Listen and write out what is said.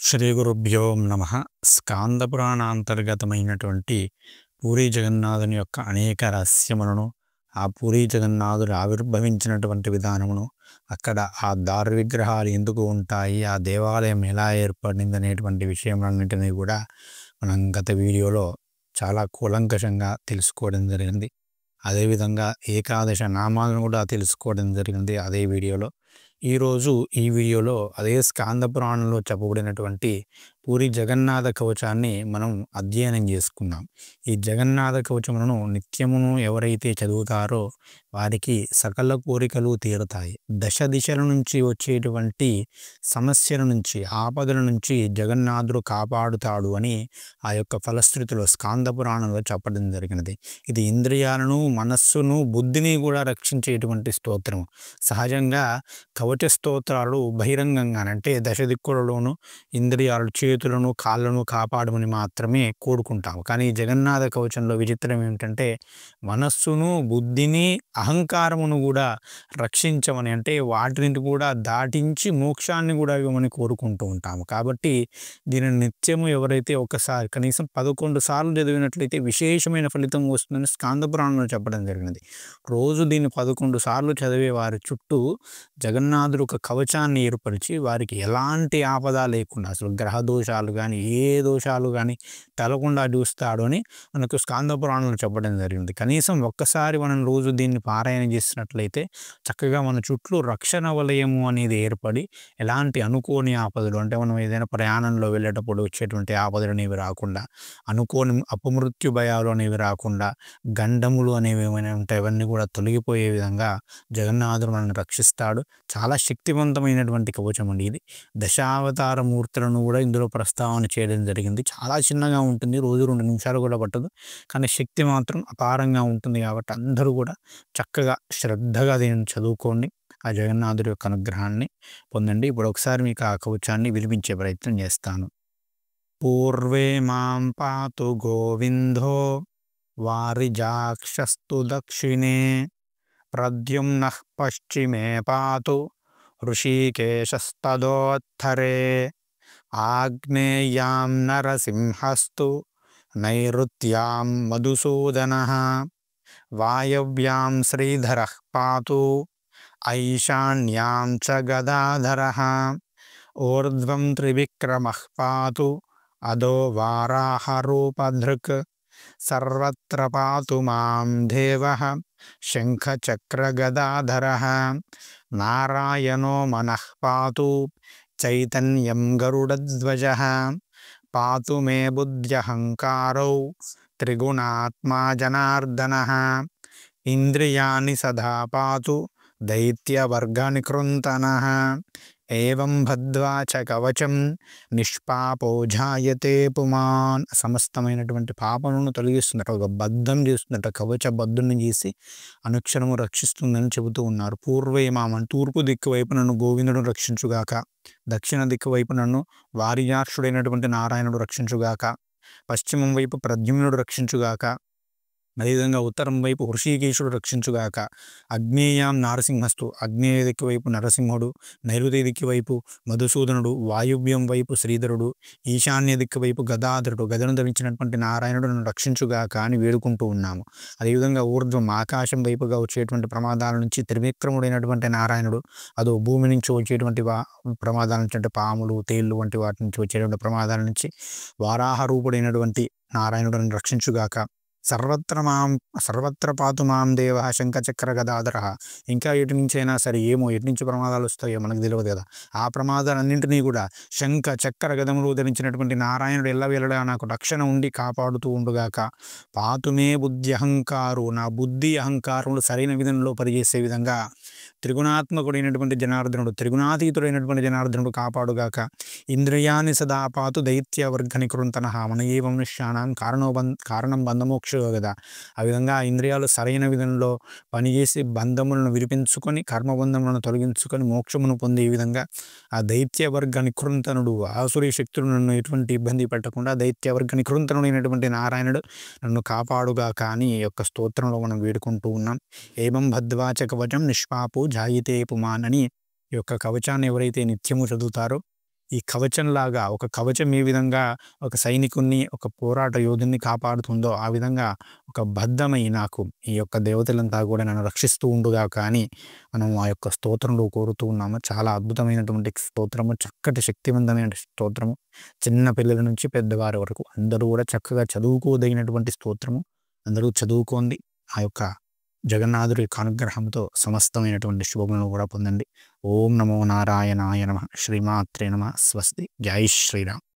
శ్రీ గురుభ్యో నమః. స్కాంద పురాణాంతర్గతమైనటువంటి పూరీ జగన్నాథుని యొక్క అనేక రహస్యములను, ఆ పూరీ జగన్నాథుడు ఆవిర్భవించినటువంటి విధానమును, అక్కడ ఆ దారు విగ్రహాలు ఎందుకు ఉంటాయి, ఆ దేవాలయం ఎలా ఏర్పడింది అనేటువంటి విషయములన్నింటినీ కూడా మనం గత వీడియోలో చాలా కూలంకషంగా తెలుసుకోవడం జరిగింది. అదేవిధంగా ఏకాదశ నామాలను కూడా తెలుసుకోవడం జరిగింది అదే వీడియోలో. ఈరోజు ఈ వీడియోలో అదే స్కాంద పురాణంలో చెప్పబడినటువంటి పూరి జగన్నాథ కవచాన్ని మనం అధ్యయనం చేసుకుందాం. ఈ జగన్నాథ కవచములను నిత్యమును ఎవరైతే చదువుతారో వారికి సకల కోరికలు తీరుతాయి. దశ దిశల నుంచి వచ్చేటువంటి సమస్యల నుంచి, ఆపదల నుంచి జగన్నాథుడు కాపాడుతాడు అని ఆ యొక్క ఫలశ్రుతిలో స్కాంద పురాణంలో చెప్పడం జరిగినది. ఇది ఇంద్రియాలను, మనస్సును, బుద్ధిని కూడా రక్షించేటువంటి స్తోత్రం. సహజంగా కవచ స్తోత్రాలు బహిరంగంగా అంటే దశ దిక్కులలోను ఇంద్రియాలు, చేతులను, కాళ్ళను కాపాడమని మాత్రమే కోరుకుంటాము. కానీ ఈ జగన్నాథ కవచంలో విచిత్రం ఏమిటంటే మనస్సును, బుద్ధిని, అహంకారమును కూడా రక్షించమని, అంటే వాటిని కూడా దాటించి మోక్షాన్ని కూడా ఇవ్వమని కోరుకుంటూ ఉంటాము. కాబట్టి దీనిని నిత్యము ఎవరైతే ఒకసారి కనీసం 11 సార్లు చదివినట్లయితే విశేషమైన ఫలితం వస్తుందని స్కాంద పురాణంలో చెప్పడం జరిగినది. రోజు దీన్ని 11 సార్లు చదివే వారి చుట్టూ జగన్నాథుడు ఒక కవచాన్ని ఏర్పరిచి వారికి ఎలాంటి ఆపద లేకుండా, అసలు గ్రహ దోషాలు కానీ ఏ దోషాలు కానీ తలకుండా చూస్తాడు అని మనకు స్కాంద పురాణంలో చెప్పడం జరిగింది. కనీసం ఒక్కసారి మనం రోజు దీన్ని పారాయణ చేసినట్లయితే చక్కగా మన చుట్టూ రక్షణ వలయము అనేది ఏర్పడి ఎలాంటి అనుకోని ఆపదలు, అంటే మనం ఏదైనా ప్రయాణంలో వెళ్ళేటప్పుడు వచ్చేటువంటి ఆపదలు అనేవి రాకుండా, అనుకోని అపమృత్యు భయాలు అనేవి రాకుండా, గండములు అనేవి ఏమైనా ఉంటాయి అవన్నీ కూడా తొలగిపోయే విధంగా జగన్నాథుడు మనల్ని రక్షిస్తాడు. చాలా శక్తివంతమైనటువంటి కవచం అండి ఇది. దశావతార మూర్తులను కూడా ఇందులో ప్రస్తావన చేయడం జరిగింది. చాలా చిన్నగా ఉంటుంది, రోజు 2 నిమిషాలు కూడా పట్టదు, కానీ శక్తి మాత్రం అపారంగా ఉంటుంది. కాబట్టి అందరూ కూడా చక్కగా శ్రద్ధగా దీన్ని చదువుకోండి, ఆ జగన్నాథుడి యొక్క అనుగ్రహాన్ని పొందండి. ఇప్పుడు ఒకసారి మీకు ఆ కవచాన్ని వినిపించే ప్రయత్నం చేస్తాను. పూర్వే మాం పాతు గోవిందో వారిజాక్షస్తు దక్షిణే ప్రద్యుమ్నః పశ్చిమే పాతు ఋషికేశస్తదోత్తరే ఆగ్నేయాం నరసింహస్తు నైరుత్యాం మధుసూదనః వాయవ్యాం శ్రీధరః పాతు ఐశాన్యాం చ గదాధరః ఊర్ధ్వం త్రివిక్రమః పాతు అధో వారాహరూపధృక్ సర్వత్ర పాతు మాం దేవః శంఖచక్రగదాధరః నారాయణో మనః పాతు చైతన్యం గరుడధ్వజః పాతు మే బుద్ధ్యహంకారౌ త్రిగుణాత్మా జనార్దనః ఇంద్రియాణి సదా పాతు దైత్యవర్గనికృంతనః ఏవం భద్వా చ కవచం నిష్పాపో జాయతే పుమాన్. సమస్తమైనటువంటి పాపములను తొలగిస్తుందట, ఒక బద్ధం చేస్తుందట, కవచ బద్ధుని చేసి అనుక్షణము రక్షిస్తుందని చెబుతూ ఉన్నారు. పూర్వేమామన్ తూర్పు దిక్కు వైపు నన్ను గోవిందుడు రక్షించుగాక, దక్షిణ దిక్కు వైపు నన్ను వారిజాక్షుడైనటువంటి నారాయణుడు రక్షించుగాక, పశ్చిమం వైపు ప్రద్యుమ్నుడు రక్షించుగాక, అదేవిధంగా ఉత్తరం వైపు హృషికేశుడు రక్షించుగాక, అగ్నేయాం నారసింహస్తు అగ్నేయ దిక్కు వైపు నరసింహుడు, నైరుతి దిక్కు వైపు మధుసూదనుడు, వాయువ్యం వైపు శ్రీధరుడు, ఈశాన్య దిక్కు వైపు గదాధరుడు, గదను ధరించినటువంటి నారాయణుడు నన్ను రక్షించుగాక అని వేడుకుంటూ ఉన్నాము. అదేవిధంగా ఊర్ధ్వం ఆకాశం వైపుగా వచ్చేటువంటి ప్రమాదాల నుంచి త్రివిక్రముడైనటువంటి నారాయణుడు, అదో భూమి నుంచి వచ్చేటువంటి ప్రమాదాల నుంచి, అంటే పాములు, తేళ్లు వంటి వాటి నుంచి వచ్చేటువంటి ప్రమాదాల నుంచి వారాహ రూపుడైనటువంటి నారాయణుడిని రక్షించుగాక. సర్వత్ర పాతు మాం దేవ శంఖచక్ర గదాధర. ఇంకా ఎటు నుంచైనా సరే, ఏమో ఎటు నుంచి ప్రమాదాలు వస్తాయో మనకు తెలియదు కదా, ఆ ప్రమాదాలన్నింటినీ కూడా శంఖ చక్ర గదములు ధరించినటువంటి నారాయణుడు ఎల్లవేళలా నాకు రక్షణ ఉండి కాపాడుతూ ఉండుగాక. పాతుమే బుద్ధి అహంకారు, నా బుద్ధి అహంకారములు సరైన విధంలో పనిచేసే విధంగా త్రిగుణాత్మకుడైనటువంటి జనార్దనుడు, త్రిగుణాతీతుడైనటువంటి జనార్దనుడు కాపాడుగాక. ఇంద్రియాన్ని సదా పాతు దైత్యవర్గనికృంతనః మన ఏ మనుష్యానాం కారణం బంధమోక్ష కదా. ఆ విధంగా ఇంద్రియాలు సరైన విధంలో పనిచేసి బంధములను విరిపించుకొని, కర్మబంధములను తొలగించుకొని మోక్షమును పొందే విధంగా ఆ దైత్యవర్గ నికృంతనుడు, ఆసురీ శక్తులు నన్ను ఎటువంటి ఇబ్బంది పెట్టకుండా దైత్యవర్గ నికృంతనుడైనటువంటి నారాయణుడు నన్ను కాపాడుగాక అని ఈ యొక్క స్తోత్రంలో మనం వేడుకుంటూ ఉన్నాం. ఏవం భద్వాచ కవచం నిష్పాపో జాయితే పుమాన్ అని ఈ యొక్క కవచాన్ని ఎవరైతే నిత్యము చదువుతారో ఈ కవచంలాగా ఒక కవచం ఏ విధంగా ఒక సైనికుడిని, ఒక పోరాట యోధుడిని కాపాడుతుందో, ఆ విధంగా ఒక బద్ధమై నాకు ఈ యొక్క దేవతలంతా కూడా నన్ను రక్షిస్తూ ఉండుగాక అని మనం ఆ యొక్క స్తోత్రంలో కోరుతూ ఉన్నాము. చాలా అద్భుతమైనటువంటి స్తోత్రము, చక్కటి శక్తివంతమైన స్తోత్రము. చిన్న పిల్లల నుంచి పెద్దవారి వరకు అందరూ కూడా చక్కగా చదువుకోదగినటువంటి స్తోత్రము. అందరూ చదువుకోండి. ఆ యొక్క జగన్నాథుడి యొక్క అనుగ్రహంతో సమస్తమైనటువంటి శుభములను కూడా పొందండి. ఓం నమో నారాయణాయ నమః. శ్రీమాత్రే నమః. స్వస్తి. జై శ్రీరామ్.